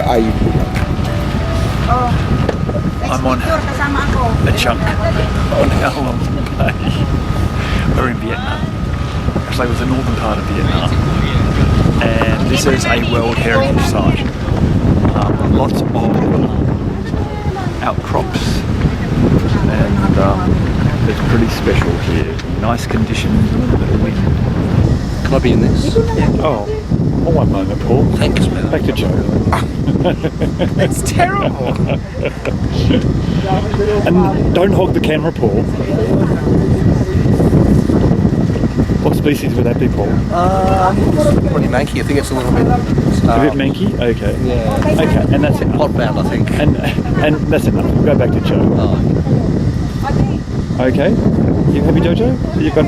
ayun po lang. I'm on a chunk on how long to play. We're in Vietnam. Actually, it was the northern part of Vietnam. And this is a World Heritage Site. Lots of outcrops, and it's pretty special here. Nice conditions, a little bit of wind. Can I be in this? Oh, one moment, Paul. Thanks, man. Back to Joe. It's terrible. And don't hog the camera, Paul. What species would that be, Paul? Pretty manky. I think it's a little bit. A bit manky? Okay. Yeah. Okay, and that's enough. Pot-bound, I think. And that's enough. We'll go back to Joe. Oh. Okay. You happy, Jojo? So you've got...